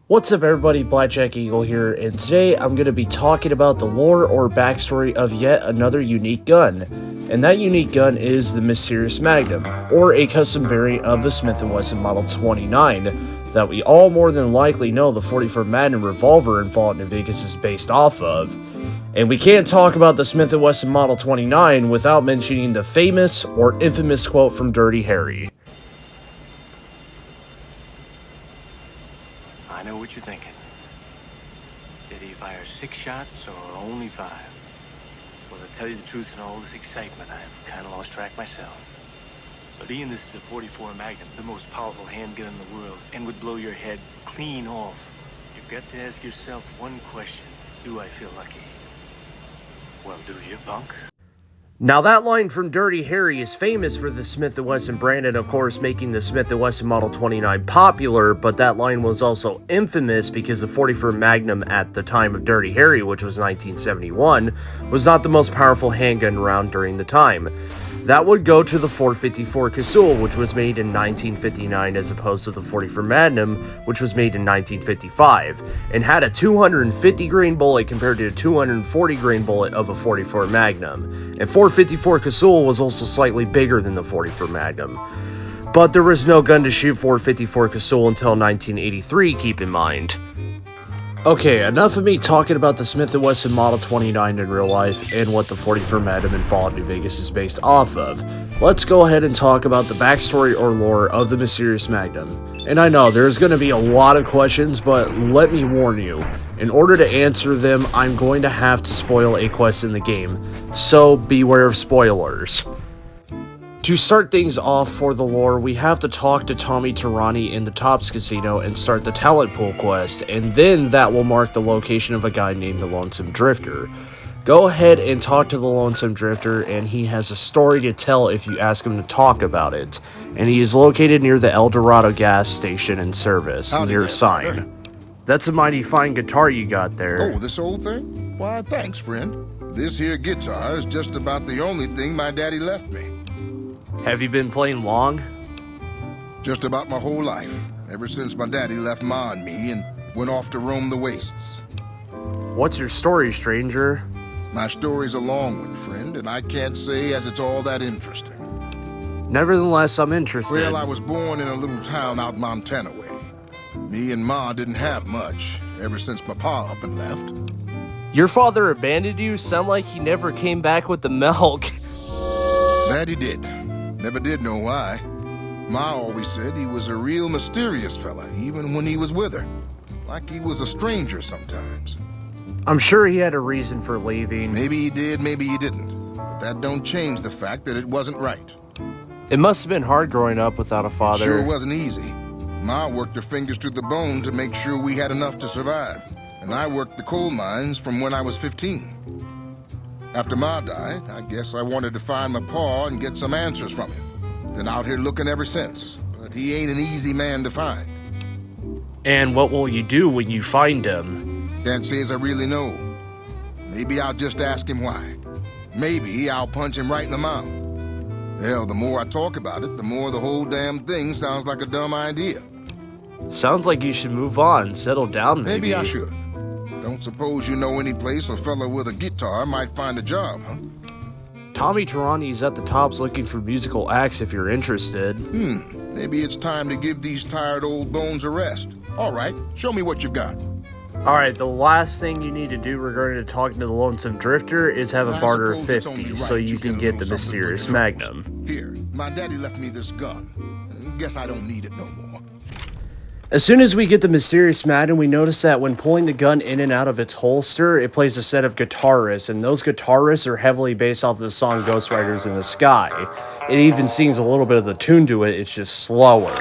What's up everybody, Blackjack Eagle here, and today I'm going to be talking about the lore or backstory of yet another unique gun. And that unique gun is the Mysterious Magnum, or a custom variant of the Smith & Wesson Model 29 that we all more than likely know the 44 Magnum revolver in Fallout New Vegas is based off of. And we can't talk about the Smith & Wesson Model 29 without mentioning the famous or infamous quote from Dirty Harry. I know what you're thinking. Did he fire 6 shots or only 5? Well, to tell you the truth, in all this excitement, I've kind of lost track myself. But Ian, this is a 44 Magnum, the most powerful handgun in the world, and would blow your head clean off. You've got to ask yourself one question. Do I feel lucky? Well, do you, punk? Now that line from Dirty Harry is famous for the Smith & Wesson brand and of course making the Smith & Wesson Model 29 popular, but that line was also infamous because the 44 Magnum at the time of Dirty Harry, which was 1971, was not the most powerful handgun around during the time. That would go to the 454 Casull, which was made in 1959 as opposed to the 44 Magnum, which was made in 1955, and had a 250 grain bullet compared to a 240 grain bullet of a 44 Magnum. And 454 Casull was also slightly bigger than the 44 Magnum. But there was no gun to shoot 454 Casull until 1983, keep in mind. Okay, enough of me talking about the Smith & Wesson Model 29 in real life and what the 44 Magnum in Fallout New Vegas is based off of. Let's go ahead and talk about the backstory or lore of the Mysterious Magnum. And I know there's going to be a lot of questions, but let me warn you, in order to answer them, I'm going to have to spoil a quest in the game, so beware of spoilers. To start things off for the lore, we have to talk to Tommy Tirani in the Tops Casino and start the talent pool quest, and then that will mark the location of a guy named the Lonesome Drifter. Go ahead and talk to the Lonesome Drifter, and he has a story to tell if you ask him to talk about it. And he is located near the El Dorado gas station and service, near a sign. That's a mighty fine guitar you got there. Oh, this old thing? Why, thanks, friend. This here guitar is just about the only thing my daddy left me. Have you been playing long? Just about my whole life, ever since my daddy left Ma and me and went off to roam the wastes. What's your story, stranger? My story's a long one, friend, and I can't say as it's all that interesting. Nevertheless, I'm interested. Well, I was born in a little town out Montana way. Me and Ma didn't have much, ever since my pa up and left. Your father abandoned you? Sound like he never came back with the milk. That he did. Never did know why. Ma always said he was a real mysterious fella, even when he was with her. Like he was a stranger sometimes. I'm sure he had a reason for leaving. Maybe he did, maybe he didn't. But that don't change the fact that it wasn't right. It must have been hard growing up without a father. Sure wasn't easy. Ma worked her fingers to the bone to make sure we had enough to survive. And I worked the coal mines from when I was 15. After Ma died, I guess I wanted to find my pa and get some answers from him. Been out here looking ever since, but he ain't an easy man to find. And what will you do when you find him? Can't say as I really know. Maybe I'll just ask him why. Maybe I'll punch him right in the mouth. Hell, the more I talk about it, the more the whole damn thing sounds like a dumb idea. Sounds like you should move on, settle down maybe. Maybe I should. Don't suppose you know any place a fella with a guitar might find a job, huh? Tommy Tirani's at the Tops looking for musical acts if you're interested. Maybe it's time to give these tired old bones a rest. All right, show me what you've got. Alright, the last thing you need to do regarding to talking to the Lonesome Drifter is have a barter of 50 so you can get the Mysterious Magnum. Here, my daddy left me this gun. Guess I don't need it no more. As soon as we get the Mysterious Magnum, we notice that when pulling the gun in and out of its holster, it plays a set of guitar riffs, and those guitar riffs are heavily based off of the song Ghost Riders in the Sky. It even sings a little bit of the tune to it, it's just slower.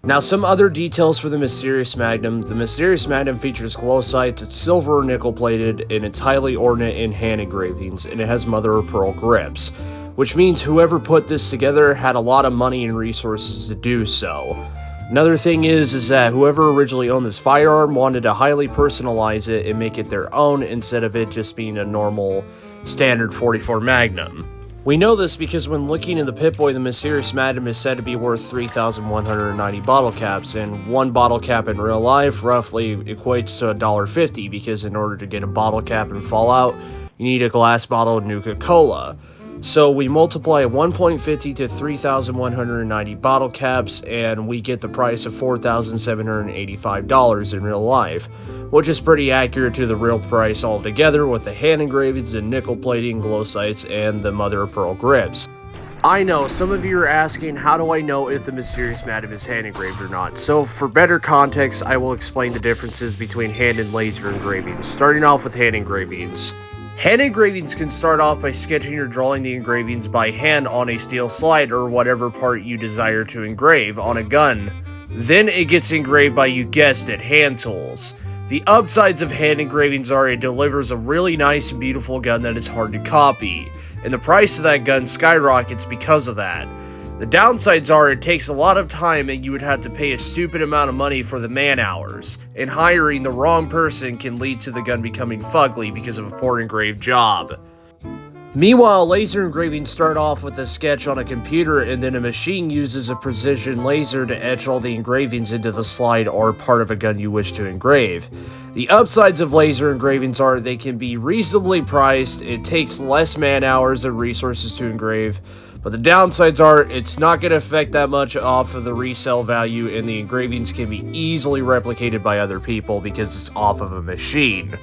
Now, some other details for the Mysterious Magnum. The Mysterious Magnum features glow sights, it's silver or nickel plated, and it's highly ornate in hand engravings, and it has mother of pearl grips, which means whoever put this together had a lot of money and resources to do so. Another thing is that whoever originally owned this firearm wanted to highly personalize it and make it their own instead of it just being a normal standard 44 Magnum. We know this because when looking in the Pip-Boy, the Mysterious Magnum is said to be worth 3,190 bottle caps, and one bottle cap in real life roughly equates to $1.50, because in order to get a bottle cap in Fallout, you need a glass bottle of Nuka-Cola. So we multiply 1.50 to 3,190 bottle caps, and we get the price of $4,785 in real life, which is pretty accurate to the real price altogether, with the hand engravings and nickel plating, glow sights, and the mother of pearl grips. I know, some of you are asking, how do I know if the Mysterious Magnum is hand engraved or not? So for better context, I will explain the differences between hand and laser engravings, starting off with hand engravings. Hand engravings can start off by sketching or drawing the engravings by hand on a steel slide or whatever part you desire to engrave on a gun. Then it gets engraved by, you guessed it, hand tools. The upsides of hand engravings are it delivers a really nice and beautiful gun that is hard to copy, and the price of that gun skyrockets because of that. The downsides are it takes a lot of time and you would have to pay a stupid amount of money for the man hours, and hiring the wrong person can lead to the gun becoming fugly because of a poor engraved job. Meanwhile, laser engravings start off with a sketch on a computer, and then a machine uses a precision laser to etch all the engravings into the slide or part of a gun you wish to engrave. The upsides of laser engravings are they can be reasonably priced, it takes less man hours and resources to engrave, but the downsides are it's not going to affect that much off of the resale value, and the engravings can be easily replicated by other people because it's off of a machine.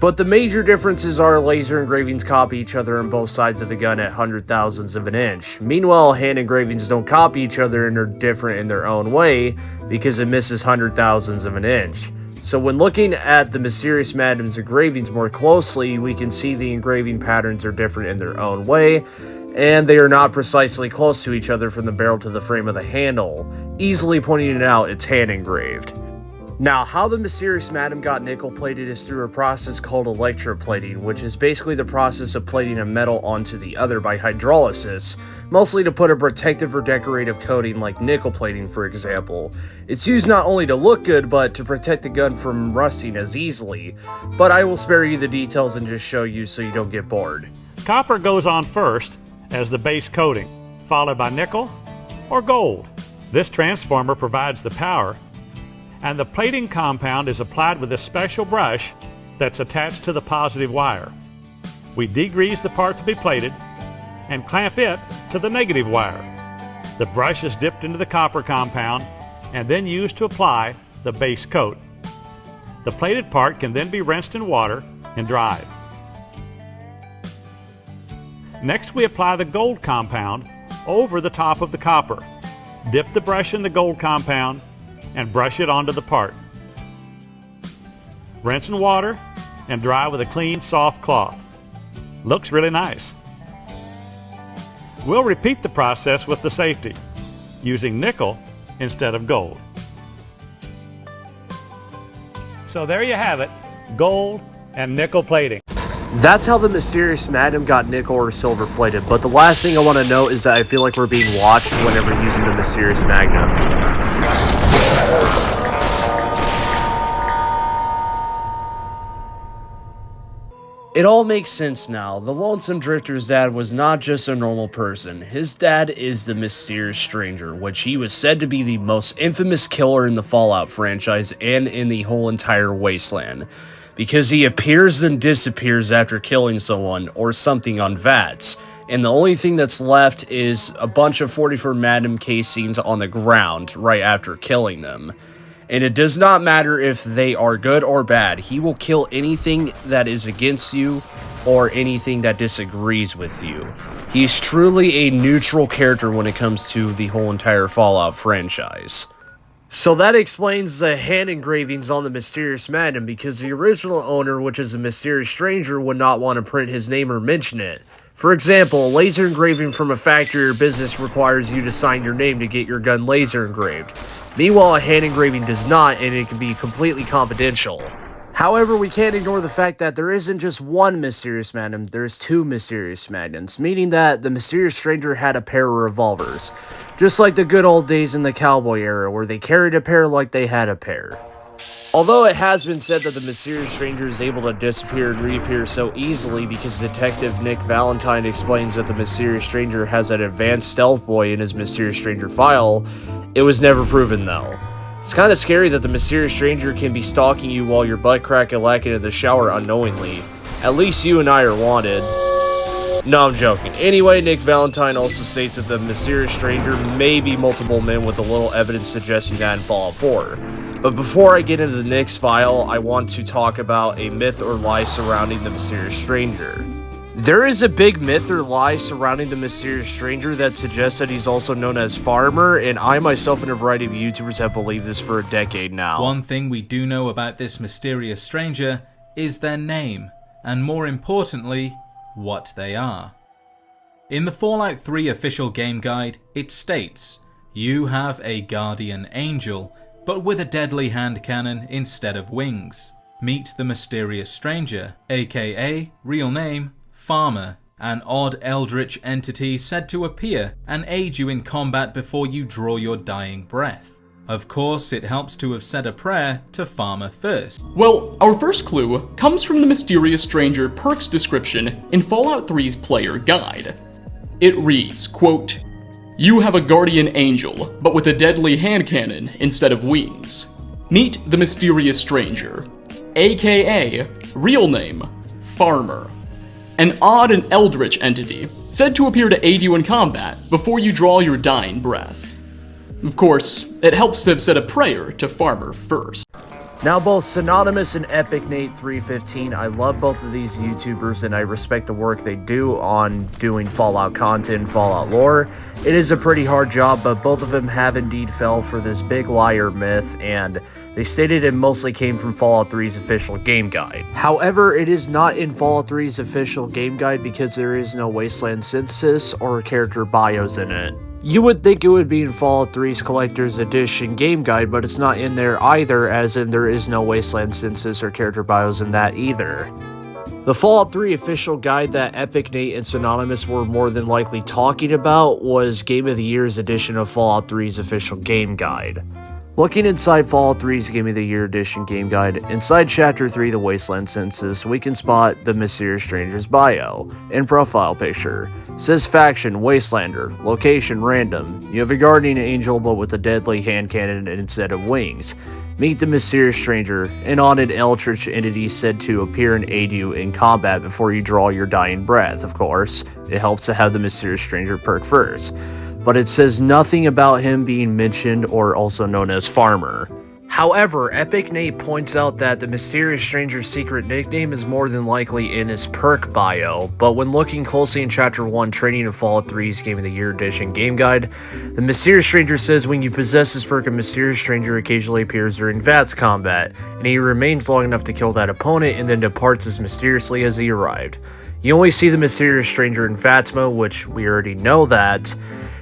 But the major differences are laser engravings copy each other on both sides of the gun at hundred thousandths of an inch. Meanwhile, hand engravings don't copy each other and are different in their own way because it misses hundred thousandths of an inch. So when looking at the Mysterious Magnum's engravings more closely, we can see the engraving patterns are different in their own way, and they are not precisely close to each other from the barrel to the frame of the handle, easily pointing it out it's hand engraved. Now, how the Mysterious Magnum got nickel plated is through a process called electroplating, which is basically the process of plating a metal onto the other by hydrolysis, mostly to put a protective or decorative coating like nickel plating, for example. It's used not only to look good, but to protect the gun from rusting as easily, but I will spare you the details and just show you so you don't get bored. Copper goes on first as the base coating, followed by nickel or gold. This transformer provides the power, and the plating compound is applied with a special brush that's attached to the positive wire. We degrease the part to be plated and clamp it to the negative wire. The brush is dipped into the copper compound and then used to apply the base coat. The plated part can then be rinsed in water and dried. Next, we apply the gold compound over the top of the copper. Dip the brush in the gold compound and brush it onto the part. Rinse in water and dry with a clean, soft cloth. Looks really nice. We'll repeat the process with the safety, using nickel instead of gold. So there you have it, gold and nickel plating. That's how the Mysterious Magnum got nickel or silver plated, but the last thing I want to note is that I feel like we're being watched whenever using the Mysterious Magnum. It all makes sense now. The Lonesome Drifter's dad was not just a normal person. His dad is the Mysterious Stranger, which he was said to be the most infamous killer in the Fallout franchise and in the whole entire wasteland, because he appears and disappears after killing someone or something on VATS, and the only thing that's left is a bunch of 44 Magnum casings on the ground right after killing them. And it does not matter if they are good or bad, he will kill anything that is against you or anything that disagrees with you. He's truly a neutral character when it comes to the whole entire Fallout franchise. So that explains the hand engravings on the Mysterious Magnum, because the original owner, which is a Mysterious Stranger, would not want to print his name or mention it. For example, a laser engraving from a factory or business requires you to sign your name to get your gun laser engraved. Meanwhile, a hand engraving does not, and it can be completely confidential. However, we can't ignore the fact that there isn't just one Mysterious Magnum, there's two Mysterious Magnums, meaning that the Mysterious Stranger had a pair of revolvers, just like the good old days in the cowboy era, where they carried a pair like they had a pair. Although it has been said that the mysterious stranger is able to disappear and reappear so easily because Detective Nick Valentine explains that the mysterious stranger has an advanced stealth boy in his mysterious stranger file, it was never proven though. It's kind of scary that the mysterious stranger can be stalking you while you're butt crack and lacking in the shower unknowingly. At least you and I are wanted. No, I'm joking. Anyway, Nick Valentine also states that the mysterious stranger may be multiple men with a little evidence suggesting that in Fallout 4. But before I get into the Nick's file, I want to talk about a myth or lie surrounding the mysterious stranger. There is a big myth or lie surrounding the mysterious stranger that suggests that he's also known as Farmer, and I myself and a variety of YouTubers have believed this for a decade now. One thing we do know about this mysterious stranger is their name, and more importantly, what they are. In the Fallout 3 official game guide, it states, you have a guardian angel, but with a deadly hand cannon instead of wings. Meet the mysterious stranger, aka, real name, Farmer, an odd eldritch entity said to appear and aid you in combat before you draw your dying breath. Of course, it helps to have said a prayer to Farmer first. Well, our first clue comes from the mysterious stranger perks description in Fallout 3's player guide. It reads, quote, "You have a guardian angel, but with a deadly hand cannon instead of wings. Meet the mysterious stranger, aka, real name, Farmer. An odd and eldritch entity, said to appear to aid you in combat before you draw your dying breath." Of course, it helps to have said a prayer to Farmer first. Now, both Synonymous and Epic Nate 315, I love both of these YouTubers and I respect the work they do on doing Fallout content, Fallout lore. It is a pretty hard job, but both of them have indeed fell for this big liar myth, and they stated it mostly came from Fallout 3's official game guide. However, it is not in Fallout 3's official game guide because there is no Wasteland synthesis or character bios in it. You would think it would be in Fallout 3's Collector's Edition game guide, but it's not in there either, as in there is no Wasteland synthesis or character bios in that either. The Fallout 3 official guide that Epic Nate and Synonymous were more than likely talking about was Game of the Year's edition of Fallout 3's official game guide. Looking inside Fallout 3's Game of the Year Edition game guide, inside Chapter 3, the Wasteland Census, we can spot the mysterious stranger's bio and profile picture. It says faction, Wastelander, location, random. You have a guardian angel but with a deadly hand cannon instead of wings. Meet the mysterious stranger, an odd eldritch entity said to appear and aid you in combat before you draw your dying breath. Of course, it helps to have the mysterious stranger perk first. But it says nothing about him being mentioned or also known as Farmer. However, Epic Nate points out that the mysterious stranger's secret nickname is more than likely in his perk bio, but when looking closely in Chapter 1 Training of Fallout 3's Game of the Year Edition game guide, the mysterious stranger says when you possess this perk, a mysterious stranger occasionally appears during VATS combat, and he remains long enough to kill that opponent and then departs as mysteriously as he arrived. You only see the mysterious stranger in VATS mode, which we already know that.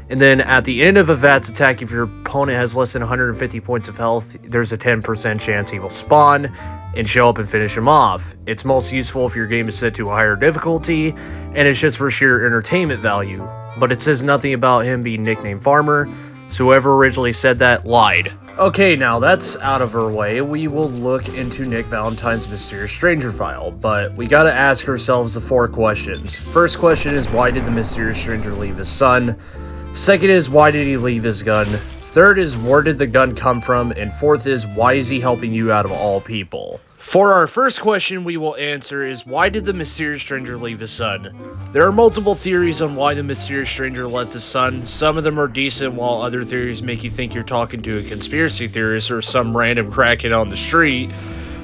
And then at the end of a VATS attack, if your opponent has less than 150 points of health, there's a 10% chance he will spawn and show up and finish him off. It's most useful if your game is set to a higher difficulty, and it's just for sheer entertainment value. But it says nothing about him being nicknamed Farmer, so whoever originally said that lied. Okay, now that's out of our way, we will look into Nick Valentine's mysterious stranger file, but we gotta ask ourselves the 4 questions. First question is, why did the mysterious stranger leave his son? Second is, why did he leave his gun? Third is, where did the gun come from? And fourth is, why is he helping you out of all people? For our first question we will answer is, why did the mysterious stranger leave his son? There are multiple theories on why the mysterious stranger left his son. Some of them are decent, while other theories make you think you're talking to a conspiracy theorist or some random crackhead on the street.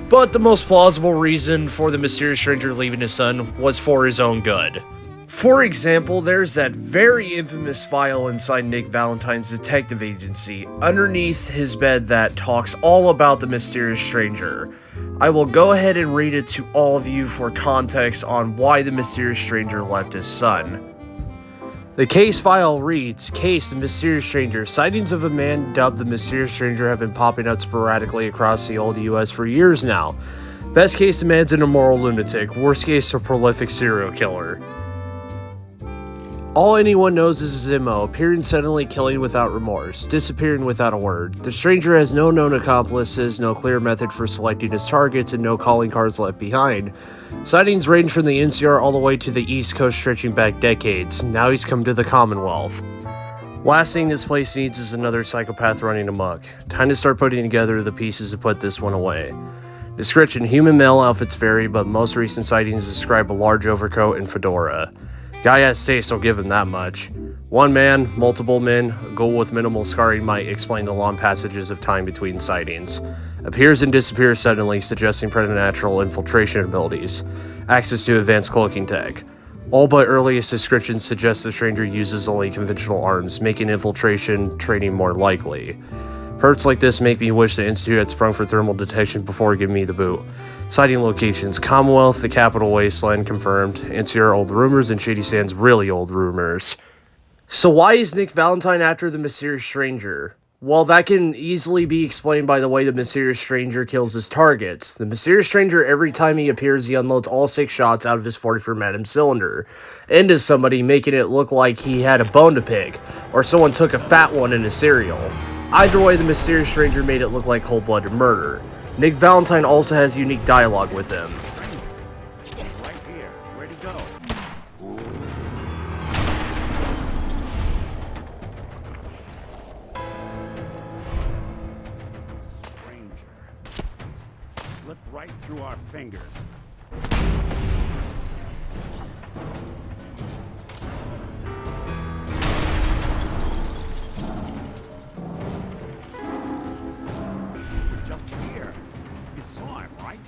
But the most plausible reason for the mysterious stranger leaving his son was for his own good. For example, there's that very infamous file inside Nick Valentine's detective agency, underneath his bed, that talks all about the mysterious stranger. I will go ahead and read it to all of you for context on why the mysterious stranger left his son. The case file reads, Case, the mysterious stranger. Sightings of a man dubbed the mysterious stranger have been popping up sporadically across the old US for years now. Best case, the man's an immoral lunatic. Worst case, a prolific serial killer. All anyone knows is Zimmo, appearing suddenly, killing without remorse, disappearing without a word. The stranger has no known accomplices, no clear method for selecting his targets, and no calling cards left behind. Sightings range from the NCR all the way to the East Coast, stretching back decades. Now he's come to the Commonwealth. Last thing this place needs is another psychopath running amok. Time to start putting together the pieces to put this one away. Description: human male outfits vary, but most recent sightings describe a large overcoat and fedora. Guy has taste, I'll give him that much. One man, multiple men, a ghoul with minimal scarring might explain the long passages of time between sightings. Appears and disappears suddenly, suggesting preternatural infiltration abilities. Access to advanced cloaking tech. All but earliest descriptions suggest the stranger uses only conventional arms, making infiltration training more likely. Hurts like this make me wish the Institute had sprung for thermal detection before giving me the boot. Sighting locations: Commonwealth, the Capital Wasteland confirmed, NCR old rumors, and Shady Sands really old rumors. So why is Nick Valentine after the mysterious stranger? Well, that can easily be explained by the way the mysterious stranger kills his targets. The mysterious stranger, every time he appears, he unloads all 6 shots out of his 44 Magnum cylinder into somebody, making it look like he had a bone to pick, or someone took a fat one in his cereal. Either way, the mysterious stranger made it look like cold-blooded murder. Nick Valentine also has unique dialogue with him. Right here. Where'd he go? Stranger. Slipped right through our fingers. Just here. You saw him, right?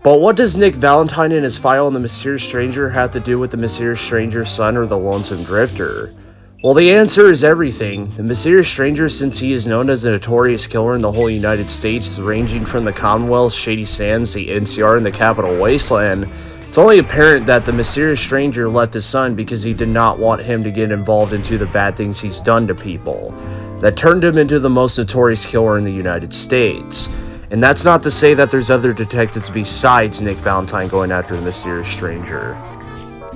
But what does Nick Valentine and his file on the mysterious stranger have to do with the mysterious stranger's son or the lonesome drifter? Well, the answer is everything. The mysterious stranger, since he is known as a notorious killer in the whole United States, ranging from the Commonwealth, Shady Sands, the NCR, and the Capital Wasteland, it's only apparent that the mysterious stranger left his son because he did not want him to get involved into the bad things he's done to people. That turned him into the most notorious killer in the United States. And that's not to say that there's other detectives besides Nick Valentine going after the mysterious stranger.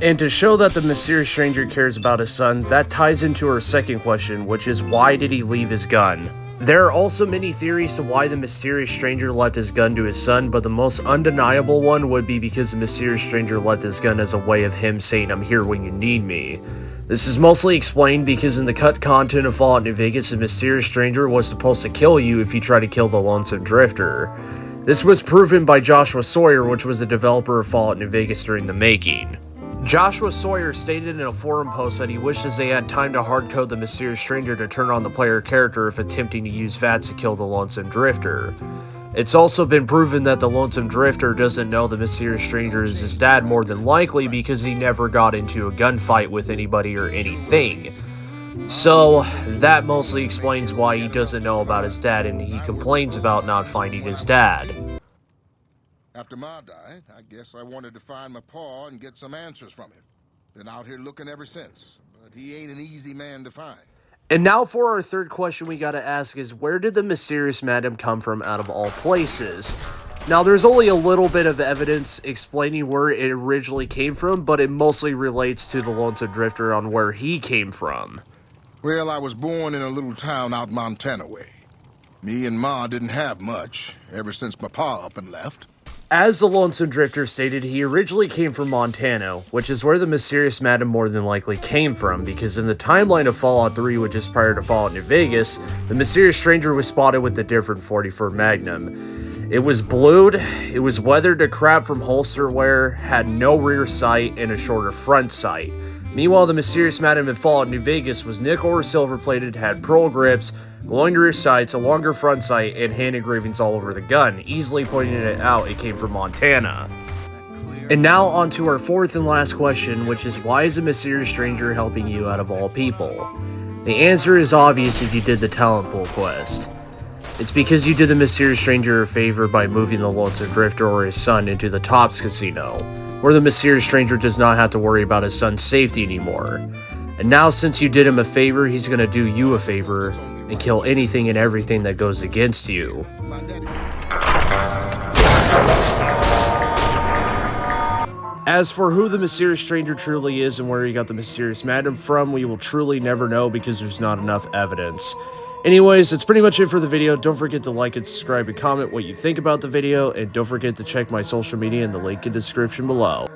And to show that the mysterious stranger cares about his son, that ties into our second question, which is why did he leave his gun? There are also many theories to why the mysterious stranger left his gun to his son, but the most undeniable one would be because the mysterious stranger left his gun as a way of him saying, "I'm here when you need me." This is mostly explained because in the cut content of Fallout New Vegas, the mysterious stranger was supposed to kill you if you try to kill the lonesome drifter. This was proven by Joshua Sawyer, which was the developer of Fallout New Vegas during the making. Joshua Sawyer stated in a forum post that he wishes they had time to hardcode the mysterious stranger to turn on the player character if attempting to use VATS to kill the lonesome drifter. It's also been proven that the lonesome drifter doesn't know the mysterious stranger is his dad, more than likely because he never got into a gunfight with anybody or anything. So that mostly explains why he doesn't know about his dad and he complains about not finding his dad. After Ma died, I guess I wanted to find my pa and get some answers from him. Been out here looking ever since, but he ain't an easy man to find. And now for our third question we gotta ask is, where did the mysterious Magnum come from out of all places? Now there's only a little bit of evidence explaining where it originally came from, but it mostly relates to the lonesome drifter on where he came from. Well, I was born in a little town out Montana way. Me and Ma didn't have much, ever since my pa up and left. As the lonesome drifter stated, he originally came from Montana, which is where the mysterious Magnum more than likely came from, because in the timeline of Fallout 3, which is prior to Fallout New Vegas, the mysterious stranger was spotted with a different 44 Magnum. It was blued, it was weathered to crap from holster wear, had no rear sight, and a shorter front sight. Meanwhile, the mysterious Magnum in Fallout New Vegas was nickel or silver plated, had pearl grips, glowing rear sights, a longer front sight, and hand engravings all over the gun, easily pointing it out it came from Montana. And now on to our fourth and last question, which is, why is a mysterious stranger helping you out of all people? The answer is obvious if you did the talent pool quest. It's because you did the mysterious stranger a favor by moving the lonesome drifter or his son into the Tops Casino, where the mysterious stranger does not have to worry about his son's safety anymore. And now since you did him a favor, he's gonna do you a favor and kill anything and everything that goes against you. My daddy. As for who the mysterious stranger truly is and where he got the mysterious Magnum from, we will truly never know because there's not enough evidence. Anyways, that's pretty much it for the video. Don't forget to like and subscribe and comment what you think about the video, and don't forget to check my social media in the link in the description below.